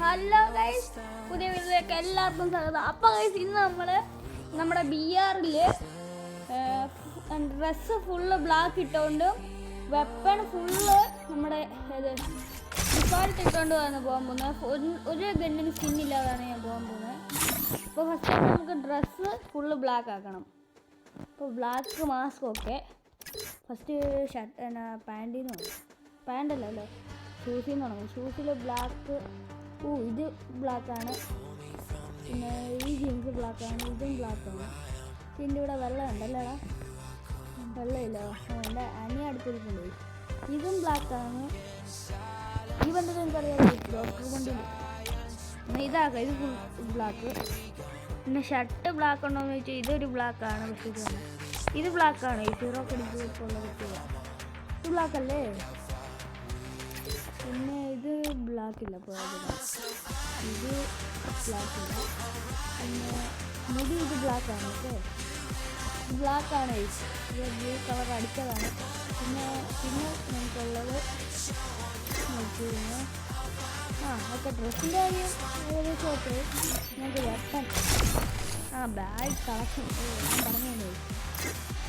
Hello guys, പുതിയ വീഡിയോയിലേക്ക് എല്ലാവർക്കും സ്വാഗതം. അപ്പോൾ ഗൈസ്, ഇന്ന് നമ്മുടെ BR-ൽ ഡ്രസ്സ് ഫുള്ള് ബ്ലാക്ക് ഇട്ടുകൊണ്ടും വെപ്പൺ ഫുള്ള് നമ്മുടെ ഡിഫോൾട്ട് ഇട്ടുകൊണ്ട് പോകാൻ പോകുന്നത്. ഒരു ഗണ്ണിന് സ്കിന്നില്ലാതാണ് ഞാൻ പോകാൻ പോകുന്നത്. അപ്പോൾ ഫസ്റ്റ് നമുക്ക് ഡ്രസ്സ് ഫുള്ള് ബ്ലാക്ക് ആക്കണം. അപ്പോൾ ബ്ലാക്ക് മാസ്ക് ഒക്കെ ഫസ്റ്റ് പാൻറ്റല്ലോ ഷൂസിൽ നിന്ന് തുടങ്ങും. ഷൂസിൽ ബ്ലാക്ക്, ഇത് ബ്ലാക്കാണ്. പിന്നെ ഈ ജീൻസ് ബ്ലാക്കാണ്, ഇതും ബ്ലാക്കാണ്. ഇതിൻ്റെ ഇവിടെ വെള്ളം ഉണ്ടല്ലോടാ, വെള്ളമില്ല. എൻ്റെ അനിയ അടുത്തിരിക്കുന്നുണ്ട്. ഇതും ബ്ലാക്കാണ്. ഈ ബന്ധത്തിൽ എനിക്കറിയാം, ഡോക്ടർ ബണ്ടിൽ ഇതാക്കാം. ഇത് ഫുൾ ബ്ലാക്ക്. പിന്നെ ഷർട്ട് ബ്ലാക്ക് ഉണ്ടോയെന്ന് ചോദിച്ചാൽ ഇതൊരു ബ്ലാക്കാണ്. പക്ഷേ ഇത് ബ്ലാക്കാണ്. ഈ സീറോ കടിച്ചുള്ള കുട്ടികൾ ഇത് ബ്ലാക്കല്ലേ. പിന്നെ ഇത് ബ്ലാക്കില്ല, അപ്പോൾ ഇത് ബ്ലാക്കില്ല. പിന്നെ മുടി ഇത് ബ്ലാക്കാണ്. ഓക്കെ, ബ്ലാക്കാണ്. ഇത് ബ്ലൂ കളർ അടിച്ചതാണ്. പിന്നെ നമുക്കുള്ളത് ഓക്കെ, ഡ്രസ്സിൻ്റെ കാര്യം ഏകദേശം ഓക്കെ. നമുക്ക് വെപ്പൺ ബാഗ് കളക്ഷൻ പറഞ്ഞു.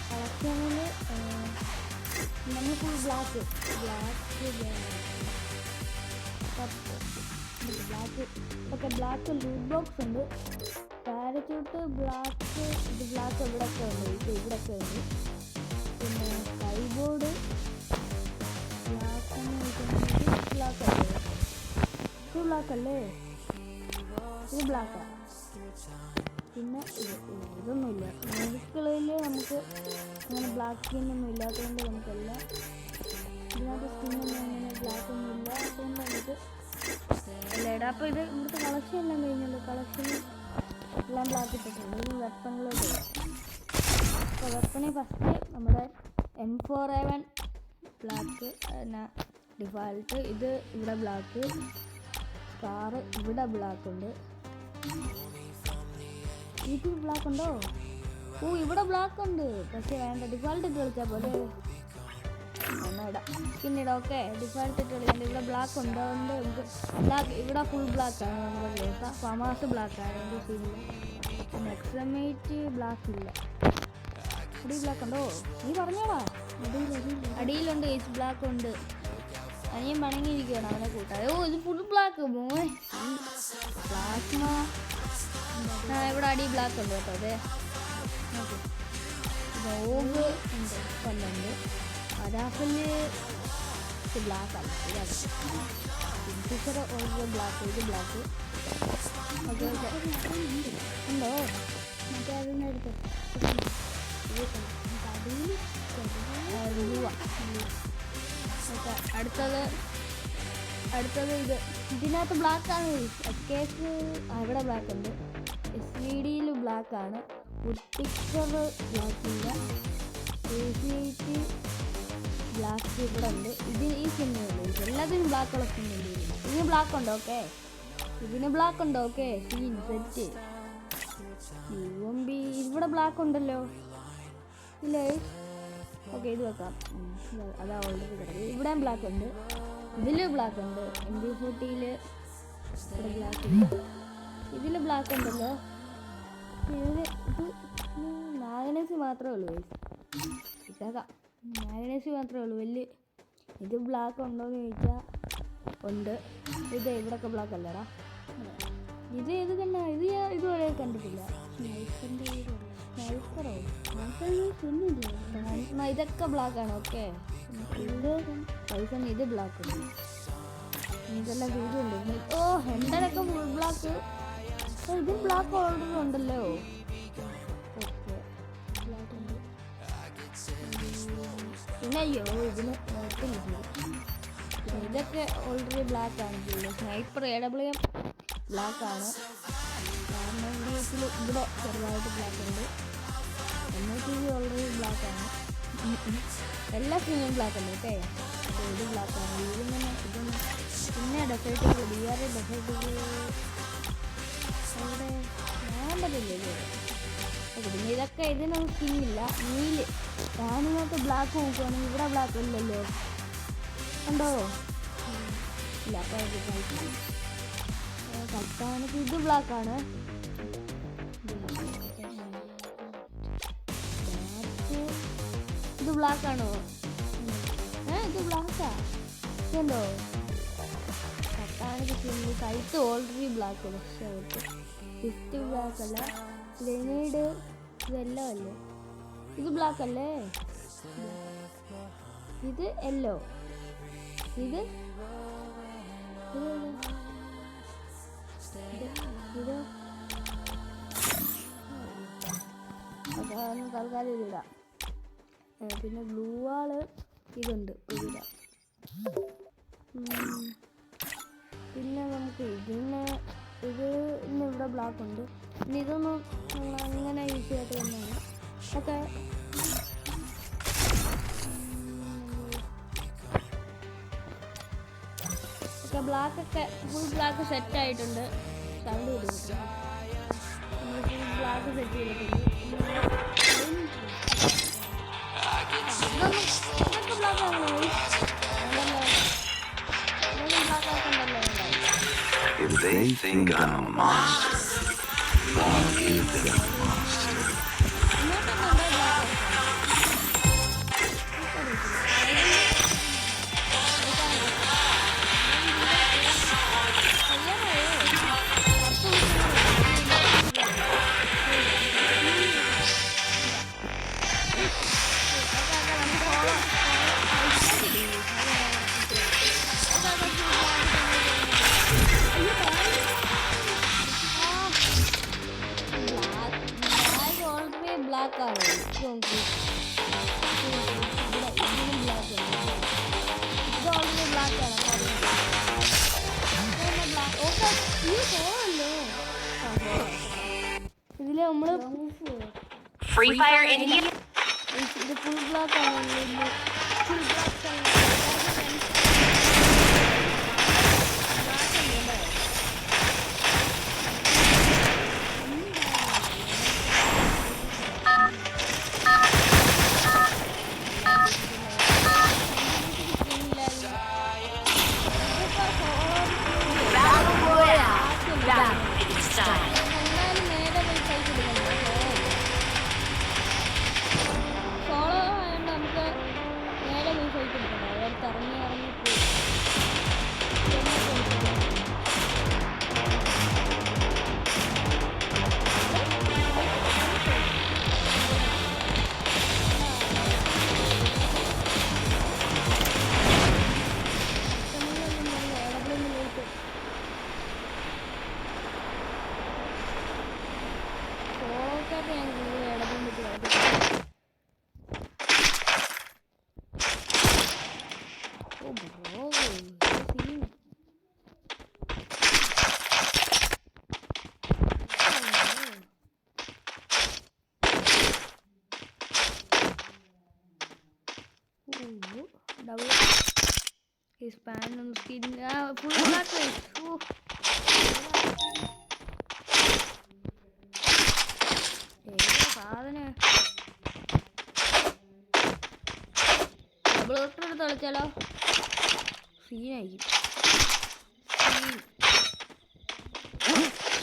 കളക്ഷനിൽ നമ്മൾ full black okay. Black loot box ഉണ്ട്. പാരച്യൂട്ട് ബ്ലാക്ക്, ഇത് ബ്ലാക്ക് ഇവിടെയൊക്കെ ഉണ്ട്, ഇത് ഇവിടെയൊക്കെ ഉണ്ട്. പിന്നെ കൈബോർഡ് ബ്ലാക്ക് അല്ലേ, ഇത് ബ്ലാക്കാണ്. പിന്നെ ഇതൊന്നുമില്ല. മ്യൂസിക്കുകളിൽ നമുക്ക് അങ്ങനെ ബ്ലാക്ക് സ്കിന്നൊന്നും ഇല്ലാത്തതുകൊണ്ട് നമുക്കെല്ലാം ഇതിനകത്ത് സ്കിന്നൊന്നും അങ്ങനെ ബ്ലാക്ക് ഒന്നും ഇല്ലാത്തതുകൊണ്ട് നമുക്ക് അല്ലേടാ. അപ്പോൾ ഇത് ഇവിടുത്തെ കളക്ഷൻ എല്ലാം കഴിഞ്ഞല്ലോ. കളക്ഷനിൽ എല്ലാം ബ്ലാക്ക് ഇട്ടിട്ടുണ്ട്. ഇത് വെപ്പണിലോട്ട്. അപ്പോൾ വെപ്പണിൽ ഫസ്റ്റ് നമ്മുടെ M4A1 ബ്ലാക്ക്, പിന്നെ ഡിഫാൾട്ട്. ഇത് ഇവിടെ ബ്ലാക്ക്. കാറ് ഇവിടെ ബ്ലാക്ക് ഉണ്ട്. ഇത് ബ്ലാക്ക് ഉണ്ടോ? ഇവിടെ ബ്ലാക്ക് ഉണ്ട്. പക്ഷേ വേണ്ട, ഡിഫാൾട്ട് ഇട്ട് കളിച്ചാൽ പോലെ ഒന്നിടാം. പിന്നീട് ഓക്കെ, ഡിഫാൾട്ട് ഇട്ട് കളിക്കുന്നുണ്ട്. ഇവിടെ ബ്ലാക്ക് ഉണ്ട്, അതുകൊണ്ട് നമുക്ക് ബ്ലാക്ക് ഇവിടെ ഫുൾ ബ്ലാക്കാണ്. നമ്മുടെ ഫമാസ് ബ്ലാക്കാണ്. എൻ്റെ സീനിൽ പിന്നെ എക്സമേറ്റ് ബ്ലാക്ക് ഇല്ല. അടി ബ്ലാക്ക് ഉണ്ടോ? നീ പറഞ്ഞോടാ. അടിയിലുണ്ട്, ബ്ലാക്ക് ഉണ്ട്. അനിയൻ മണങ്ങിയിരിക്കുകയാണ് അവനെ കൂട്ടാതെ. ഇത് ഫുൾ ബ്ലാക്ക് മോനെ. പ്ലാസ്മ ഇവിടെ അടി ബ്ലാക്ക് ഉണ്ട് കേട്ടോ. അതെ, ഓഗ് ഉണ്ട്, കൊല്ലുണ്ട്. അരാഫല് ബ്ലാക്ക് അല്ല, ഇതാണ് ഫിഷർ. ഓഗ് ബ്ലാക്ക്, ഇത് ബ്ലാക്ക്. ഓക്കെ ഓക്കെ ഉണ്ടോ? മറ്റേ അതിനടുത്ത് അടുത്തത് ഇതിനകത്ത് ബ്ലാക്കാണ്. കേസ് ഇവിടെ ബ്ലാക്ക് ഉണ്ട്. SVD-യിൽ ബ്ലാക്കാണ്. പിക്ചർ ബ്ലാക്കില്ല. AC8 ബ്ലാക്ക് ഇവിടെ ഉണ്ട്. ഇത് ഈ സ്കിന്നുണ്ട്. എല്ലാത്തിനും ബ്ലാക്കുള്ള സ്കിന്നുണ്ട്. ഇതിന് ബ്ലാക്ക് ഉണ്ടോ? ഓക്കെ, ഇതിന് ബ്ലാക്ക് ഉണ്ടോ? Okay, scene set. UMB ഇവിടെ ബ്ലാക്ക് ഉണ്ടല്ലോ, ഇല്ലേ? ഓക്കെ, ഇത് വെക്കാം. അതാ ഓൾറെഡി കിടക്കുന്നത്. ഇവിടെയും ബ്ലാക്ക് ഉണ്ട്. ഇതിൽ ബ്ലാക്ക് ഉണ്ട്. MB40-ൽ ഇവിടെ ബ്ലാക്ക് ഉണ്ട്. ഇതിൽ ബ്ലാക്ക് ഉണ്ടല്ലോ. ഇത് മാഗ്നസി മാത്രമേ ഉള്ളൂ. ഇതാക്കാം, മാഗ്നസി മാത്രമേ ഉള്ളൂ. വലിയ ഇത് ബ്ലാക്ക് ഉണ്ടോയെന്ന് ചോദിച്ചാൽ ഉണ്ട്. ഇത് ഇവിടെയൊക്കെ ബ്ലാക്ക് അല്ലടാ. ഇത് ഏത് കണ്ട? ഇത് ഞാൻ ഇതുവരെ കണ്ടിട്ടില്ല. ഇതൊക്കെ ബ്ലാക്കാണ്. ഓക്കെ, ഇത് ബ്ലാക്ക് ഉണ്ട്. ഇതെല്ലാം വീഡിയോ ഉണ്ട്. ഹെൻഡനൊക്കെ ഫുൾ ബ്ലാക്ക്. ഇത് ബ്ലാക്ക് ഓൾറെഡി ഉണ്ടല്ലോ. ഓക്കെ, ബ്ലാക്ക് ഉണ്ട്. പിന്നെ അയ്യോ, ഇതിന് ഇതൊക്കെ ഓൾറെഡി ബ്ലാക്ക് ആണ്. സ്നൈപ്പർ AWM ബ്ലാക്കാണ്. കാരണം ഇവിടെ ചെറുതായിട്ട് ബ്ലാക്ക് ഉണ്ട്. MITV ഓൾറെഡി ബ്ലാക്കാണ്. എല്ലാ സ്ക്രീനും ബ്ലാക്ക് ഉണ്ട്. ഓക്കെ, അപ്പോൾ ഇത് ബ്ലാക്കാണ്. ഇതൊന്നും പിന്നെ ഡെസേർട്ട് BR ഡെസേർട്ട് അവിടെ ഞാൻ പറ്റില്ലേ. ഓക്കെ, പിന്നെ ഇതൊക്കെ ഇതിനൊന്നും സ്കിന്നില്ല. നീല് ഞാനിങ്ങോട്ട് ബ്ലാക്ക് നോക്കുവാണെങ്കിൽ ഇവിടെ ബ്ലാക്ക് ഇല്ലല്ലോ, ഉണ്ടോ? ഇല്ല. അപ്പോൾ നമുക്ക് ഇത് ബ്ലാക്ക് ആണ്. ഇത് ബ്ലാക്ക് ആണോ? ഇത് ബ്ലാക്കാ. ഇതുണ്ടോ? കൈത്ത് ഓൾറെഡി ബ്ലാക്ക്. പക്ഷേ ഫിഫ്റ്റ് ബ്ലാക്ക് അല്ല. ഗ്രനേഡ് ഇതെല്ലാം അല്ലേ? ഇത് ബ്ലാക്ക് അല്ലേ? ഇത് യെല്ലോ. ഇത് അതാണ് തൽക്കാലം ഇതിടാം. പിന്നെ ബ്ലൂ ആള് ഇതുണ്ട് ഇതിടാം. പിന്നെ നമുക്ക് ഇത് ഇവിടെ ബ്ലാക്ക് ഉണ്ട്. പിന്നെ ഇതൊന്നും നമ്മൾ അങ്ങനെ യൂസ് ചെയ്യാത്ത തന്നെയാണ്. ഒക്കെ ബ്ലാക്കൊക്കെ ഫുൾ ബ്ലാക്ക് സെറ്റ് ആയിട്ടുണ്ട്. സൗണ്ട് ചെയ്തിട്ടുണ്ട്. നമ്മൾ ഫുൾ ബ്ലാക്ക് സെറ്റ് ചെയ്തിട്ടുണ്ട്. ഇതൊക്കെ ബ്ലാക്ക് ആണോ? If they think I'm a monster, I'll give them a monster. Black ആണ്. ഇത് ഓൾറെഡി ബ്ലാക്ക് ആണ്. ഇതില് നമ്മള് ഫ്രീ ഫയർ ഇത് ഫുൾ ബ്ലാക്ക് ആണ്. ഫുൾ ബ്ലാക്ക് ആണ്. Double his pan on skin. Full black face. Double കളിച്ചാലോ? സീനായിരിക്കും.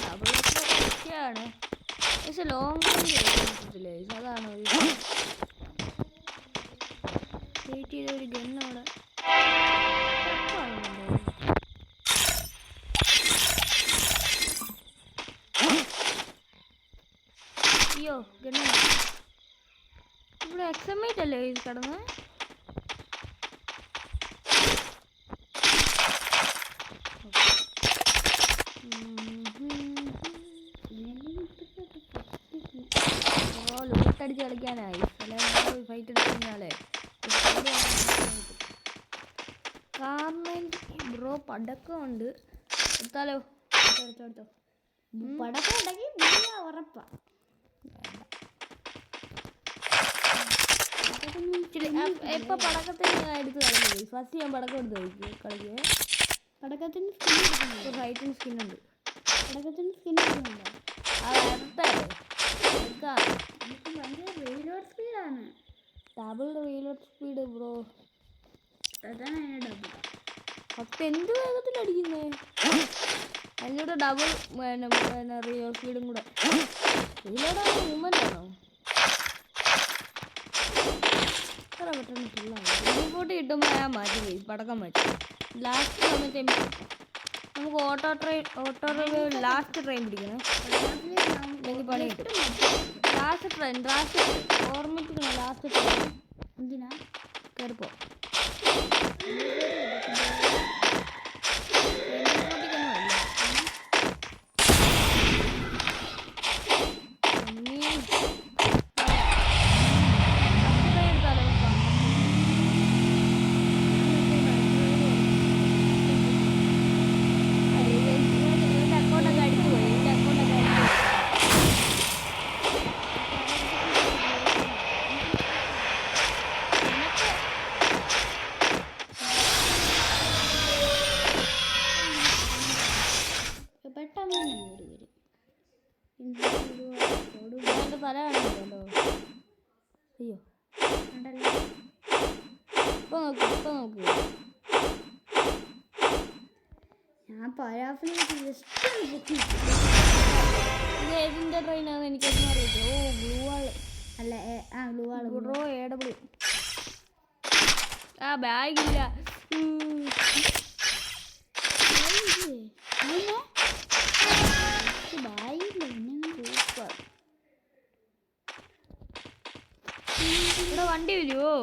ഡബിൾ ഒക്കെയാണ്. പക്ഷെ ലോങ് റേഞ്ചില്ലേ? അതാണ് വെയിറ്റ് ചെയ്ത ഒരു ഗണ്ണവിടെ. അയ്യോ ഗണ്ണ ഇവിടെ എക്സമേറ്റ് അല്ലേ കിടന്ന്? ലൂട്ടടിച്ച് കളിക്കാനായി. ഫൈറ്റ് എടുക്കുന്നയാളെ കാരണം ബ്രോ പടക്കം ഉണ്ട്. എടുത്താലോ? എടുത്തോ. പടക്കം ഉണ്ടെങ്കിൽ ഉറപ്പാ. എപ്പൊ പടക്കത്തിന് എടുത്ത് കളിക്കുന്നത്? ഫസ്റ്റ് ഞാൻ പടക്കം എടുത്ത് കളിക്കുക. പടക്കത്തിന് സ്കിൻ ഫൈറ്റിന് സ്കിൻ ഉണ്ട്. പടക്കത്തിന് സ്കിൻ എടുക്കുന്നുണ്ടോ? റീലോഡ് സ്പീഡാണ്. Double reload speed bro. അതാണ് ഡബിൾ. അപ്പൊ എന്ത് വേഗത്തിൽ അടിക്കുന്നേ? അതിനൂടെ ഡബിൾ പിന്നെ റിയൽ സ്പീഡും കൂടെ. ഇതിലൂടെ മൂവ്മെന്റ് ആണോ എത്ര പെട്ടെന്ന് ഫുള്ളാണ്. റിപ്പോർട്ട് കിട്ടുമ്പോൾ ഞാൻ മാറ്റി പോയി പടക്കം മാറ്റി. ലാസ്റ്റ് വന്നിട്ട് നമുക്ക് ഓട്ടോ റിവ്യൂ ലാസ്റ്റ് ട്രെയിൻ പിടിക്കണം. അല്ലെങ്കിൽ പണി കിട്ടും. ലാസ്റ്റ് ട്രെയിൻ ഓർമ്മിപ്പിക്കണം. ലാസ്റ്റ് ട്രെയിൻ എന്തിനാ കയറിപ്പോ. തല കാണില്ലല്ലോ. അയ്യോ ഇപ്പൊ നോക്ക് ഞാൻ ഏതിന്റെ ട്രെയിനാന്ന് എനിക്കൊന്നും അറിയില്ല. ഓ ബ്ലൂ വാള് അല്ല ബ്ലൂ വാള് ബ്രോ AW. ബാഗില്ല. ഇവിടെ വണ്ടി വരുമോ?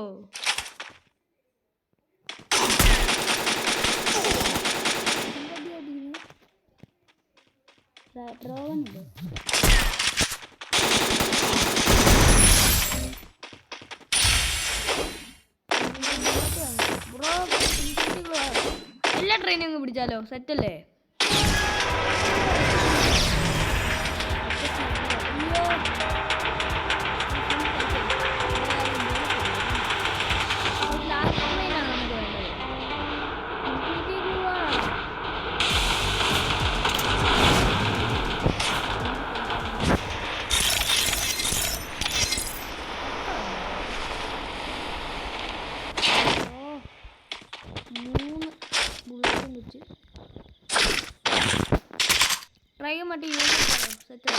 ഡ്രോണുണ്ട്. ബ്രോ എല്ലാ ട്രെയിനും അങ്ങ് പിടിച്ചാലോ? സെറ്റല്ലേ? ട്രൈ മറ്റേ സെറ്റ്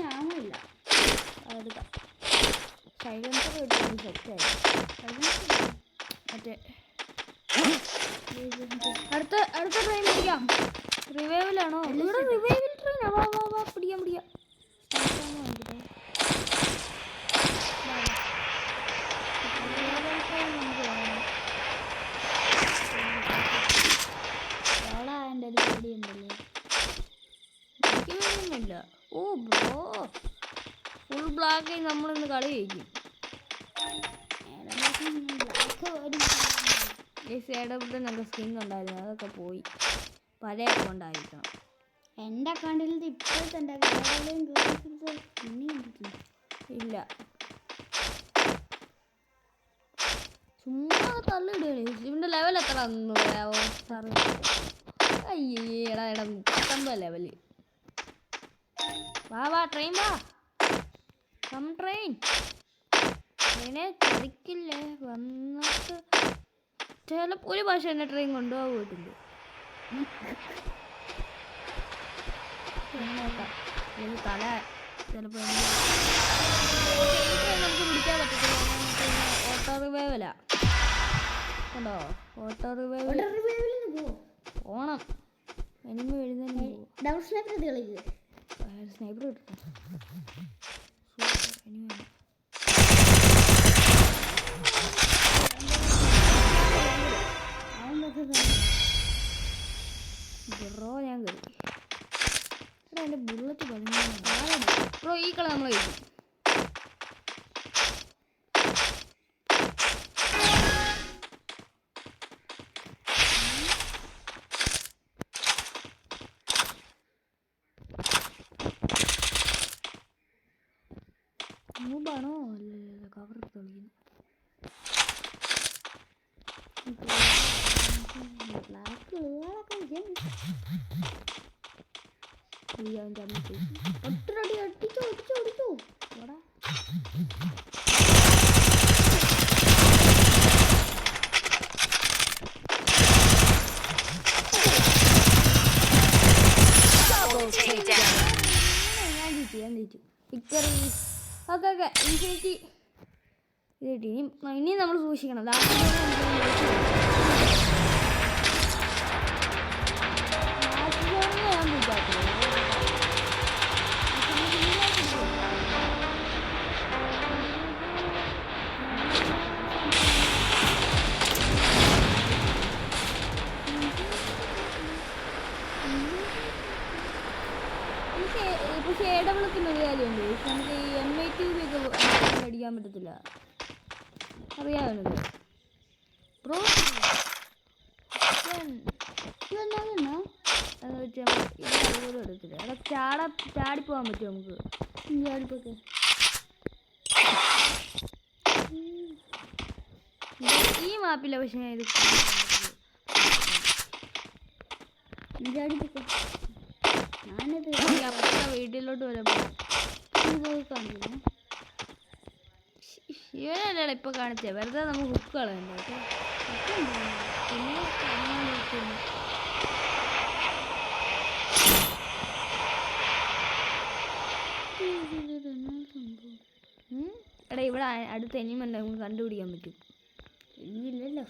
ഞാനില്ല അതെടുക്കാം. സൈലൻസർ കിട്ടും സെറ്റായി. മറ്റേ അടുത്ത ട്രെയിൻ പിടിക്കാം. റിവൈവലാണോ? ഇവിടെ റിവൈവൽ ട്രെയിനാ. വാ പിടിക്കാം. ഓ ബ്രോ ഫുൾ ബ്ലാക്ക് നമ്മളിന്ന് കളി കഴിക്കും. ഞങ്ങൾക്ക് സ്കിൻ ഉണ്ടായിരുന്നു, അതൊക്കെ പോയി. പഴയ അക്കൗണ്ട് ആയിരിക്കണം. എൻ്റെ അക്കൗണ്ടിൽ ഇപ്പോഴത്തെ ഇല്ല. ചുമ്മാ തള്ളിടുകയാണ്. ഇവൻ്റെ ലെവൽ എത്ര ഒന്നും പറയാവോ സാറ്? അയ്യേടാ 39 ലെവല്. വാ ട്രെയിൻ വാ. ട്രെയിനെ ചതിക്കില്ലേ വന്നിട്ട്. ചിലപ്പോൾ ഒരു ഭാഷ എന്നെ ട്രെയിൻ കൊണ്ടുപോയിട്ടുണ്ട്. തല ചിലപ്പോൾ നമുക്ക് പിടിക്കാൻ പറ്റത്തില്ല. ഓട്ടോ റിവൈവലാ കണ്ടോ? ഓട്ടോ റിവൈവൽ പോണം. എനിമി എഴുതുന്ന ഡബിൾ സ്നൈപ്പർ കളിക്കുക. സ്നൈപ്പർ കിട്ടും. ബ്രോ ഞാൻ കയറി. എൻ്റെ ബുള്ളറ്റ് ബ്രോ ഈ കളി നമ്മൾ കഴിക്കും. മൂബാണോ? അല്ല കവർ കളിക്കുന്നു. അടിച്ചോ ഇത് കിട്ടി. ഇനി നമ്മൾ സൂക്ഷിക്കണം. ലാസ്റ്റ് ഞാൻ വിചാരിച്ചു പക്ഷേ ഇടവിളക്കുന്ന ഒരു കാര്യമുണ്ട്. നമുക്ക് ഈ M82 ഒക്കെ അടിക്കാൻ പറ്റത്തില്ല. അറിയാവുന്നത് ബ്രോ ഇതെന്നാ എന്ന് വെച്ചാൽ ഇതുപോലും എടുത്തില്ല. അവിടെ ചാടിപ്പോകാൻ പറ്റുമോ നമുക്ക്? ചാടിപ്പോക്കെ ഈ മാപ്പില്ല. പക്ഷേ ഇത് ചാടിപ്പോക്കെ ഞാനിത് അപ്പുറത്തെ വീട്ടിലോട്ട് വരുമ്പോൾ കാണില്ല. ഇവനല്ലേ ഇപ്പൊ കാണിച്ചേ? വെറുതെ നമുക്ക് ഹുക്ക് കളയണ്ട. എടാ ഇവിടെ അടുത്ത് എനിമല്ല, നമുക്ക് കണ്ടുപിടിക്കാൻ പറ്റും. എനിമില്ലല്ലോ.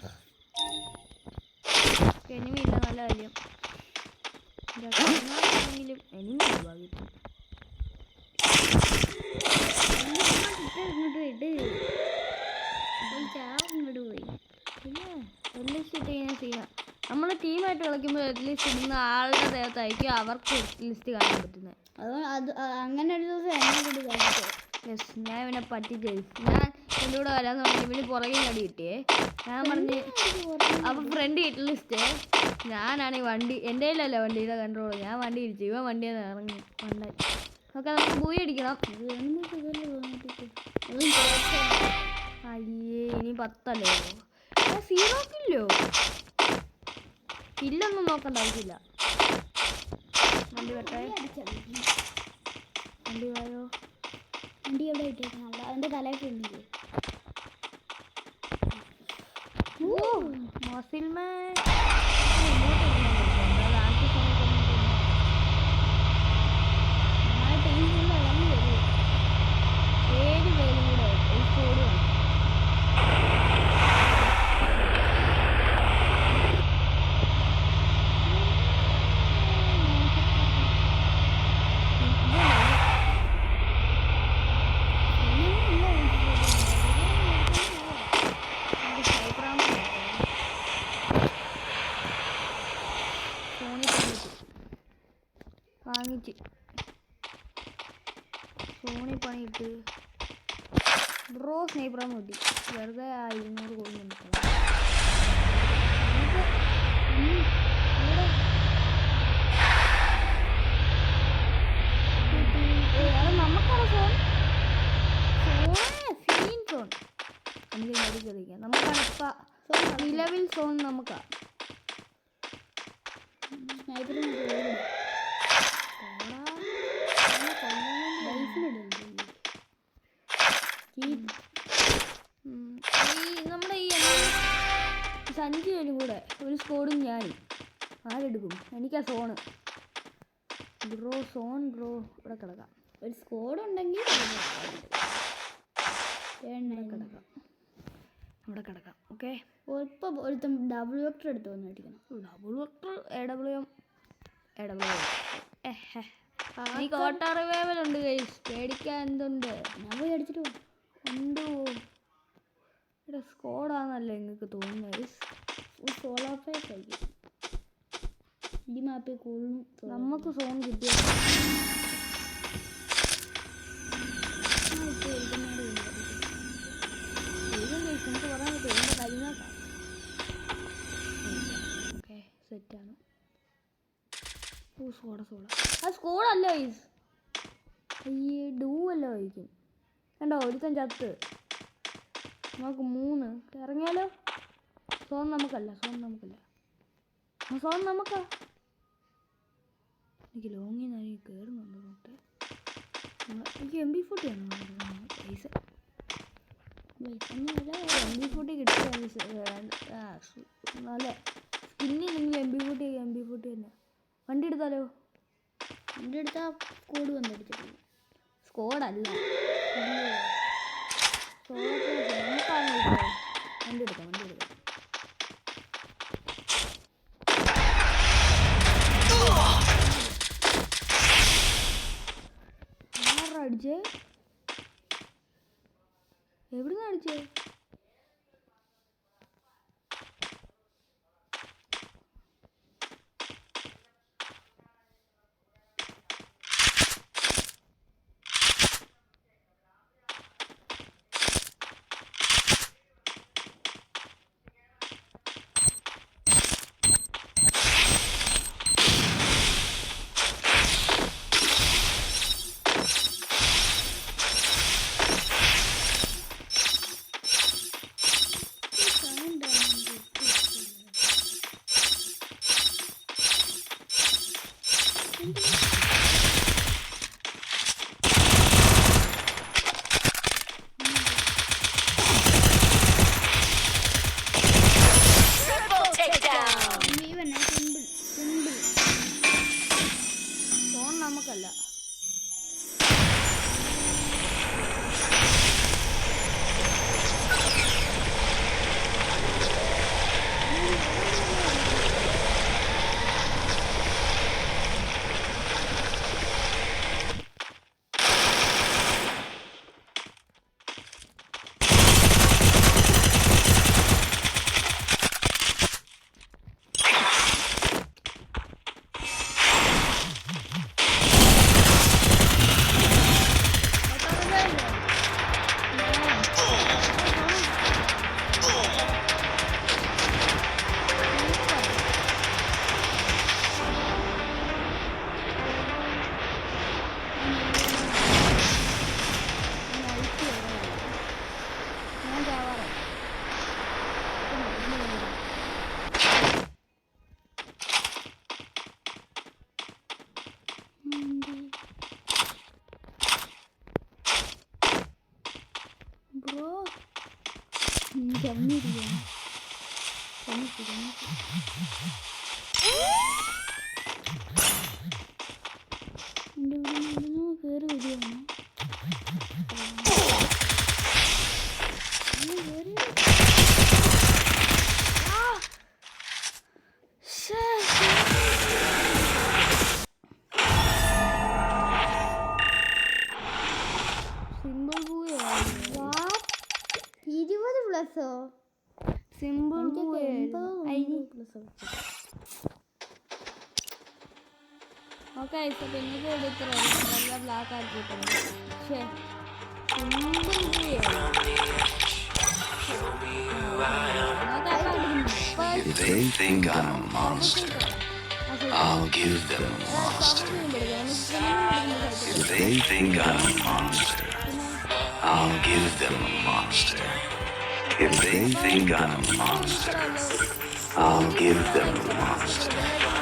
എനിമില്ല, നല്ല കാര്യം. എനിമില്ല ഭാഗ്യത്തിൽ. ഇങ്ങോട്ട് പോയി. പിന്നെ ലിസ്റ്റ് ഇട്ട് ചെയ്യാം. നമ്മൾ ടീമായിട്ട് കളിക്കുമ്പോൾ ലിസ്റ്റ് ഇടുന്ന ആളുടെ ദേഹത്തായിരിക്കും അവർക്ക് ലിസ്റ്റ് കാണാൻ പറ്റുന്നത്. അത് അങ്ങനെ ഒരു ദിവസം യെസ്, ഞാൻ ഇവനെ പറ്റിച്ച്. ഞാൻ എൻ്റെ കൂടെ വരാന്ന് പറഞ്ഞ് ഇവന് പുറകെ കടി കിട്ടിയേ. ഞാൻ പറഞ്ഞ് അപ്പോൾ ഫ്രണ്ട് കിട്ടിയ ലിസ്റ്റ് ഞാനാണ് ഈ വണ്ടി എൻ്റെ കയ്യിലല്ല വണ്ടിയുടെ കൺട്രോൾ. ഞാൻ വണ്ടി ഇടിച്ചു, ഇവൻ വണ്ടിയിൽ നിന്ന് ഇറങ്ങി വണ്ടി. ഓക്കെ, നമുക്ക് ബൂയി അടിക്കണം. അയ്യേ, ഇനി 10 അല്ലേ? 0 കില്ലോ. കില്ലൊന്നും നോക്കണ്ട ആവശ്യമില്ല. വണ്ടി വട്ടെ. വണ്ടി പോയോ? വണ്ടി എവിടെ ഇട്ടേക്കണം? അതിൻ്റെ തലയൊക്കെ ഉണ്ടെങ്കിൽ മസിൽമാൻ ഏത് പേരും കൂടെ കോഡ് വേണം. വാങ്ങിച്ച് സോണി പണിയിട്ട് ബ്രോ സ്നൈപ്പറാൻ മതി. വെറുതെ 200 കൊടുക്കുന്നുണ്ട്. അത് നമുക്കാണ് സോൺ. സീൻ സോൺ എനിക്ക് കയറിക്കാം. നമുക്കാണ് ഇപ്പം നിലവിൽ സോൺ. നമുക്കാ സ്നൈപ്പറിന് നമ്മുടെ ഈ സഞ്ചി വരും കൂടെ ഒരു സ്കോഡും ഞാനും ആരെടുക്കും? എനിക്കാ സോണ്. ബ്രോ സോൺ ബ്രോ ഇവിടെ കിടക്കാം. ഒരു സ്കോഡ് ഉണ്ടെങ്കിൽ ഇവിടെ കിടക്കാം. ഓക്കെ, ഇപ്പം ഒരുത്തം ഡബിൾ വെക്ടർ എടുത്ത് വന്ന് അടിക്കണം. ഡബിൾ വെക്ടർ എനിക്ക് ഓട്ടോ റിവൈവലുണ്ട് ഗൈസ്, പേടിക്കാൻ എന്തുണ്ട്? ഞാൻ പോയി അടിച്ചിട്ട് ഉണ്ടോ? ഇവിടെ സ്കോഡാന്നല്ലേ നിങ്ങൾക്ക് തോന്നുന്നത് ഗൈസ്? സോളോ ഫേസ് ആയിരിക്കും ഈ മാപ്പിൽ കൂടുതലും. നമുക്ക് സോൺ കിട്ടിയ നമുക്ക് പറയാൻ പറ്റും. എൻ്റെ കരിനാക്കാം. ഓക്കെ, സെറ്റാണ്. സോഡ ആ സ്കോഡല്ല ഗൈസ്, ഈ ഡൂ അല്ല കഴിക്കും. കണ്ടോ, ഒരുത്തൻ ചത്ത്. നമുക്ക് 3 ഇറങ്ങിയാലോ? സോൺ നമുക്കല്ല. സോൺ നമുക്കാ. എനിക്ക് ലോങ്ങിൽ നിന്ന് എനിക്ക് കയറുന്നുണ്ട്. നോട്ടെ, എനിക്ക് MB40 ആണ് പൈസ. MB40 കിട്ടിയ നല്ല സ്കിന്നില്ലെങ്കിൽ MB40 തന്നെ. വണ്ടി എടുത്താലോ? വണ്ടി എടുത്താൽ സ്കോഡ് വന്നടിച്ചിട്ടില്ല. സ്കോഡല്ല, നമുക്ക് ഞാൻ ചാവാറോ ബ്രോ ജമ്മിരിക്കുന്നു എൻ്റെ ഇവിടെ കയറി വരികയാണ് സിമ്പിൾ പോവുകയാണ് 20+ഓ? സിമ്പിൾ ഓക്കെ ഐസ എനിക്ക് എടുത്തോ നല്ല ബ്ലാക്ക് ആക്കിയിട്ടുണ്ട് പക്ഷേ If they think I'm a monster, I'll give them a monster. If they think I'm a monster, I'll give them a monster. If they think I'm a monster, I'll give them a monster.